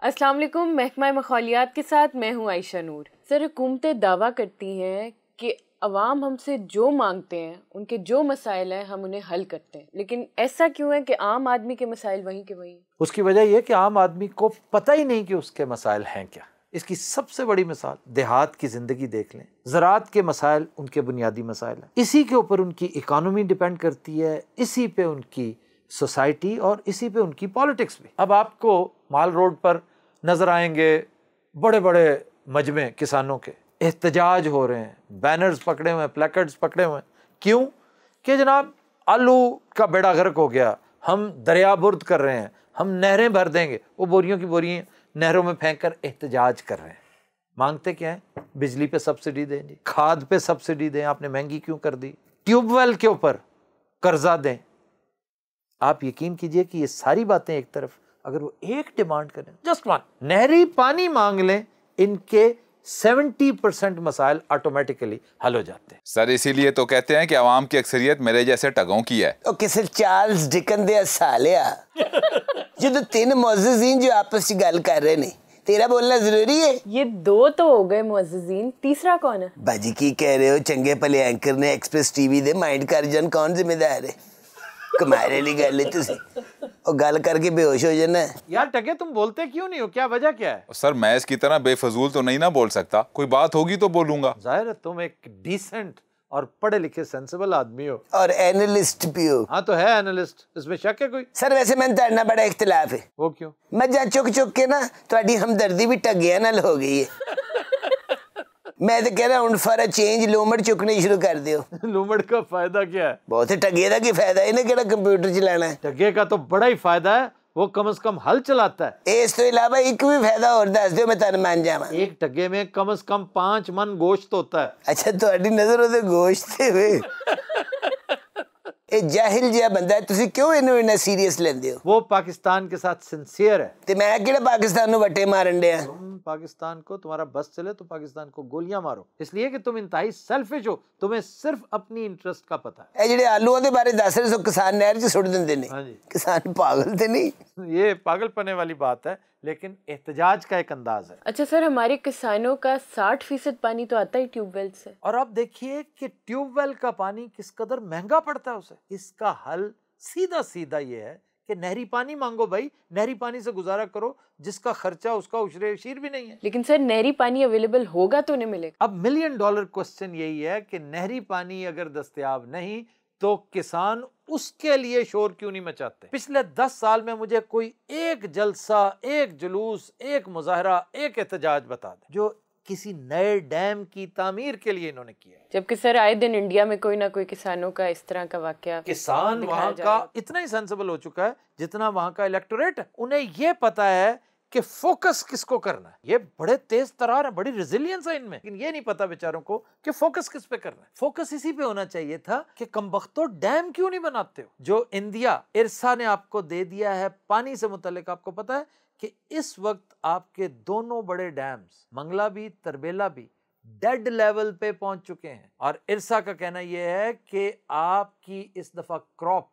अस्सलाम वालेकुम, महकमा मखौलियात के साथ मैं हूँ आयशा नूर। सर, हुकूमतें दावा करती हैं कि अवाम हमसे जो मांगते हैं, उनके जो मसाइल हैं, हम उन्हें हल करते हैं, लेकिन ऐसा क्यों है कि आम आदमी के मसाइल वहीं के वहीं? उसकी वजह यह कि आम आदमी को पता ही नहीं कि उसके मसाइल हैं क्या। इसकी सबसे बड़ी मिसाल देहात की जिंदगी देख लें। ज़राअत के मसाइल उनके बुनियादी मसाइल हैं, इसी के ऊपर उनकी इकानमी डिपेंड करती है, इसी पे उनकी सोसाइटी और इसी पे उनकी पॉलिटिक्स भी। अब आपको माल रोड पर नजर आएंगे बड़े बड़े मजमे किसानों के, एहतजाज हो रहे हैं, बैनर्स पकड़े हुए हैं, प्लेकार्ड्स पकड़े हुए हैं। क्यों? कि जनाब आलू का बेड़ा गर्क हो गया, हम दरिया बुर्द कर रहे हैं, हम नहरें भर देंगे। वो बोरियों की बोरियां नहरों में फेंक कर एहतजाज कर रहे हैं। मांगते क्या है? बिजली पे सब्सिडी दें जी, खाद पे सब्सिडी दें, आपने महंगी क्यों कर दी, ट्यूबवेल के ऊपर कर्जा दें। आप यकीन कीजिए कि ये सारी बातें एक तरफ, अगर वो एक डिमांड करें, जस्ट वन, नहरी पानी मांग लें, इनके 70% मसाइल ऑटोमेटिकली हल हो जाते हैं। सर, इसीलिए तो कहते हैं कि अवाम की अक्सरियत मेरे जैसे टगों की है। ओ किसे चार्ल्स डिकन दे सालिया जो तीन मुअज़्ज़िज़ीन जो आपस में गल कर रहे ने, तेरा बोलना जरूरी है? ये दो तो हो गए मुअज़्ज़िज़ीन, तीसरा कौन है? बाजी की कह रहे हो? चंगे भले एंकर ने एक्सप्रेस टीवी दे माइंड कर जन, कौन जिम्मेदार है? कमारे ली गल है तुसी और गल करके बेहोश हो जाना है। यार टके, तुम बोलते क्यों नहीं हो? क्या वजह क्या है? सर, मैं इसकी तरह बेफजूल तो नहीं ना बोल सकता, कोई बात होगी तो बोलूंगा। जाहिर है तुम एक डिसेंट और पढ़े लिखे सेंसिबल आदमी हो और एनालिस्ट भी हो। हाँ तो है एनालिस्ट, इसमें शक है कोई? सर वैसे मैं तेरे बड़ा इख्तिलाफ है। वो क्यों? मैं जा चुक चुक के ना थोड़ी हमदर्दी भी टगिया नाल हो गई है। मैं तो कह रहा हूं फॉर अ चेंज लोमड़ चुकने शुरू कर दियो। लोमड़ का फायदा क्या है? बहुत है टगे का की फायदा है ना, केड़ा कंप्यूटर चलाना है। टगे का तो बड़ा ही फायदा है, वो कम से कम हल चलाता है। इस तो इलावा एक भी फायदा और दस दो, मैं तेन मान जावा। एक टगे में कम से कम 5 मन गोश्त होता है। अच्छा, तुम्हारी नजर ओदे गोश्त ते वे ए जाहिल जिहा बंदा है, तुसी क्यों इन्हें इतना सीरियस लेंदे हो? वो पाकिस्तान के साथ सिंसियर है। ते मैं केड़ा पाकिस्तान नु वट्टे मारन दे? पाकिस्तान को, तुम्हारा बस चले तो पाकिस्तान को गोलियां मारो, इसलिए कि तुम इंतहाई सेल्फिश हो, तुम्हें सिर्फ अपनी इंटरेस्ट का पता है। ए जेडे आलूओं दे बारे दस रहे सो किसान नहर च सुट दिंदे ने। हाँ जी। किसान पागल ते नहीं? ये पागलपने वाली बात है, लेकिन एहतजाज का एक अंदाज है। अच्छा सर, हमारे किसानों का 60% पानी तो आता ही ट्यूबवेल से, और आप देखिए कि ट्यूबवेल का पानी किस कदर महंगा पड़ता है उसे। इसका हल सीधा सीधा ये है कि नहरी पानी मांगो भाई, नहरी पानी से गुजारा करो, जिसका खर्चा उसका उशरे शीर भी नहीं है। लेकिन सर नहरी पानी अवेलेबल होगा तो नहीं मिलेगा। अब $1,000,000 क्वेश्चन यही है कि नहरी पानी अगर दस्तयाब नहीं तो किसान उसके लिए शोर क्यों नहीं मचाते? पिछले 10 साल में मुझे कोई एक जलसा, एक जुलूस, एक मुजाहरा, एक एहतजाज बता दे जो किसी नए डैम की तामीर के लिए इन्होंने किया। जबकि सर आए दिन इंडिया में कोई ना कोई किसानों का इस तरह का वाकया। किसान वहाँ का इतना ही सेंसिबल हो चुका है जितना वहाँ का इलेक्टोरेट है। उन्हें ये पता है कि फोकस किसको करना है। ये बड़े तेज तरार है, बड़ी रेजिलियंस है इनमें, लेकिन ये नहीं पता बेचारों को कि फोकस किस पे करना है। फोकस इसी पे होना चाहिए था कि कमबख्तो डैम क्यों नहीं बनाते हो जो इंडिया इरसा ने आपको दे दिया है पानी से मुतल्लिक। आपको पता है कि इस वक्त आपके दोनों बड़े डैम्स मंगला भी, तरबेला भी डेड लेवल पे पहुंच चुके हैं, और इरसा का कहना यह है कि आपकी इस दफा क्रॉप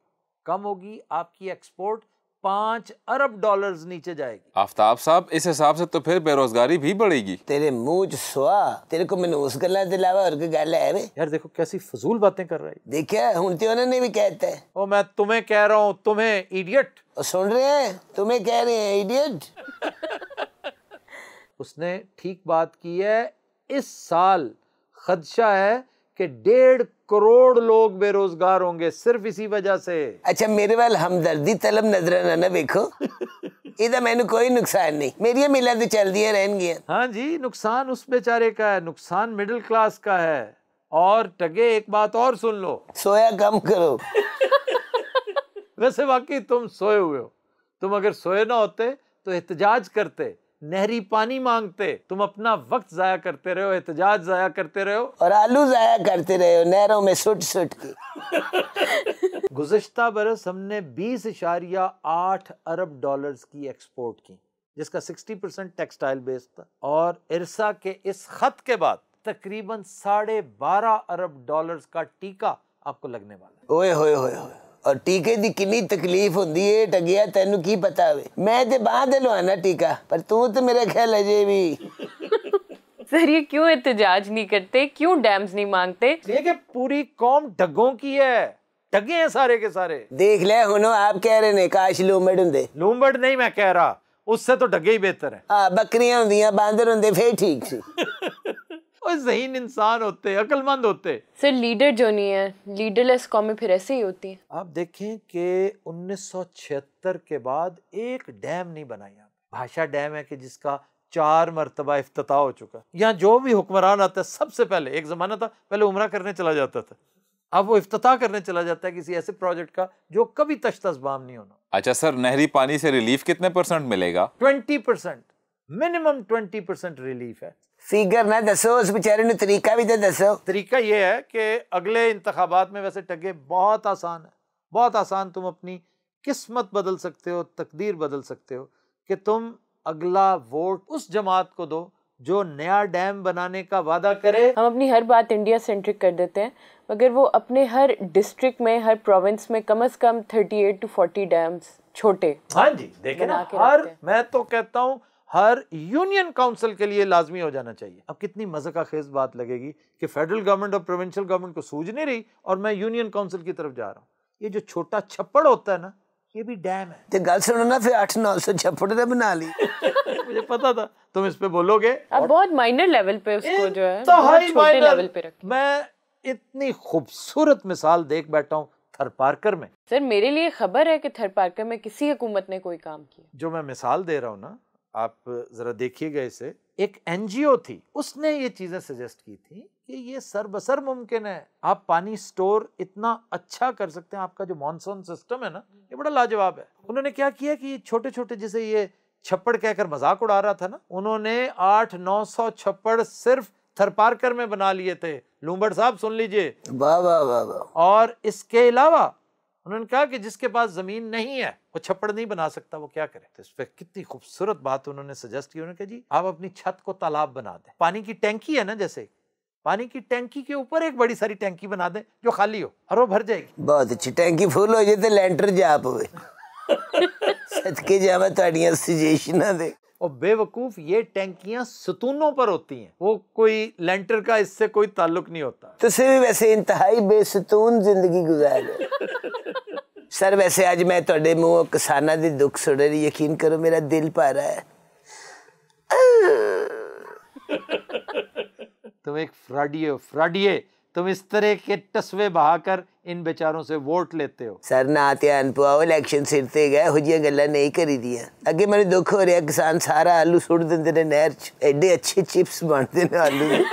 कम होगी, आपकी एक्सपोर्ट $5 अरब नीचे जाएगी। आफ्ताब साहब, इस हिसाब से तो फिर बेरोजगारी भी बढ़ेगी। तेरे मुंह च सुआ, तेरे को मनूस करना के अलावा और कोई गल है वे? यार देखो कैसी फजूल बातें कर रहा है। देखिए हुन ते उन्होंने भी कहता है। ओ मैं तुम्हें कह रहा हूँ, तुम्हें इडियट। सुन रहे हैं? तुम्हें कह रहे हैं इडियट। उसने ठीक बात की है। इस साल खदशा है कि 1.5 करोड़ लोग बेरोजगार होंगे सिर्फ इसी वजह से। अच्छा, मेरे वाल हमदर्दी तलब नजराना ना देखो। इधर मैंने कोई नुकसान नहीं, मेरी मिला तो चल दिया रहेंगी। हाँ जी, नुकसान उस बेचारे का है, नुकसान मिडिल क्लास का है। और टगे एक बात और सुन लो, सोया कम करो। वैसे वाकई तुम सोए हुए हो। तुम अगर सोए ना होते तो एहतजाज करते, नहरी पानी मांगते। तुम अपना वक्त जाया करते रहे हो, एहतजाज जाया करते रहे हो, और आलू जाया करते रहे हो नहरों में सुट सुट के। गुज़श्ता बरस हमने $20.8 अरब की एक्सपोर्ट की। जिसका 60% टेक्सटाइल बेस्ड था, और इरसा के इस खत के बाद तकरीबन $12.5 अरब का टीका आपको लगने वाला है। ओए होए होए होए, और टीके दी कितनी तकलीफ होंदी है टगिया, तेनू की पता वे। मैं ते बांह ते लवाना टीका, पर तू तो मेरे ख्याल अजे भी। सर ये क्यों एहतजाज नहीं करते, क्यों डैम्स नहीं मांगते? ये कि पूरी कौम डग्गों की है, डगे हैं सारे के सारे। देख ले हुनो, आप कह रहे ने काश लूंबड़ हुंदे। लूंबड़ नहीं मैं कह रहा, उससे तो डगे ही बेहतर है। हाँ, बकरियां होंदियां, बांदर होंदे, फिर ठीक सी। और ज़हीन इंसान होते, अक्लमंद होते। सर लीडर जो नहीं है, लीडरलेस कौमें फिर ऐसे ही होती हैं। आप देखें कि 1976 के बाद एक डैम नहीं बना यहाँ पे। भाषा डैम है कि जिसका 4 मरतबा इफ्तिताह हो चुका। यहाँ जो भी हुक्मरान आता है सबसे पहले, एक ज़माना था पहले उम्रा करने चला जाता था, अब वो इफ्तिताह करने चला जाता है किसी ऐसे प्रोजेक्ट का जो कभी तश्तज़बाम नहीं होना। अच्छा सर, नहरी पानी से रिलीफ कितने % मिलेगा? 20%, मिनिमम 20% रिलीफ है। फिगर ना दसो, उस बेचारे ने तरीका भी तो दसो। तरीका ये है कि अगले इंतखाबात में, वैसे टगे बहुत आसान है, बहुत आसान, तुम अपनी किस्मत बदल सकते हो, तकदीर बदल सकते हो कि तुम अगला वोट उस जमात को दो जो नया डैम बनाने का वादा करे। हम अपनी हर बात इंडिया सेंट्रिक कर देते हैं, मगर वो अपने हर डिस्ट्रिक्ट में, हर प्रोविंस में कम से कम 38 to 40 डैम्स छोटे, हाँ जी, देखें ना, मैं तो कहता हूँ हर यूनियन काउंसिल के लिए लाजमी हो जाना चाहिए। अब कितनी मजे का खेज बात लगेगी कि फेडरल गवर्नमेंट और प्रोविंशियल गवर्नमेंट को सूझ नहीं रही और मैं यूनियन काउंसिल की तरफ जा रहा हूँ। ये जो छोटा छप्पड़ होता है ना, ये भी डैम है। ते गल सुनो ना, फिर 800-900 छप्पड़ तो बना ली। मुझे पता था तुम इस पे बोलोगे। अब बहुत माइनर लेवल पे उसको जो है, तो बहुत छोटे लेवल पे रखें। मैं इतनी खूबसूरत मिसाल देख बैठा हूँ थरपारकर में। सर मेरे लिए खबर है कि थरपारकर में किसी हुकूमत ने कोई काम किया। जो मैं मिसाल दे रहा हूँ ना, आप जरा देखिएगा इसे। एक एनजीओ थी, उसने ये चीजें सजेस्ट की थी कि ये सरबसर मुमकिन है, आप पानी स्टोर इतना अच्छा कर सकते हैं, आपका जो मॉनसून सिस्टम है ना, ये बड़ा लाजवाब है। उन्होंने क्या किया कि छोटे छोटे, जैसे ये छप्पड़ कहकर मजाक उड़ा रहा था ना, उन्होंने 800-900 छप्पड़ सिर्फ थरपारकर में बना लिए थे। लूंबड़ साहब सुन लीजिए। वाह वाह वाह वाह। और इसके अलावा उन्होंने कहा कि जिसके पास जमीन नहीं है वो छप्पड़ नहीं बना सकता, वो क्या करे। तो इस पर कितनी खूबसूरत बात उन्होंने सजेस्ट की। उन्होंने कहा जी आप अपनी छत को तालाब बना दें, पानी की टैंकी है ना, जैसे पानी की टैंकी के ऊपर एक बड़ी सारी टैंकी बना दें जो खाली हो और वो भर जाएगी। बहुत अच्छी, टैंकी फुल हो जाए तो लैंटर जा पवे। सदके जावा तुहाडियां सजेशनां दे। और बेवकूफ, ये टैंकियां सतूनों पर होती हैं, वो कोई लेंटर का इससे कोई ताल्लुक नहीं होता। तुसीं भी वैसे इंतहाई बेसतून जिंदगी गुजार रहे हो। सर वैसे आज मैं तुहाडे मुंहों किसानां दे दुख सुन रही, यकीन करो मेरा दिल भर रहा है। तुम एक फ्रॉडिये हो, फ्रॉडिये। तुम इस तरह के तस्वे बहाकर इन बेचारों से वोट लेते हो। सर ना ध्यान पाओ, इलेक्शन सिर ते गए, हो जियां गल्लां नहीं करी दियां। अगे मैंने दुख हो रहा, किसान सारा आलू सुट दिंदे ने नहर च, एडे अच्छे चिप्स बनते ने आलू।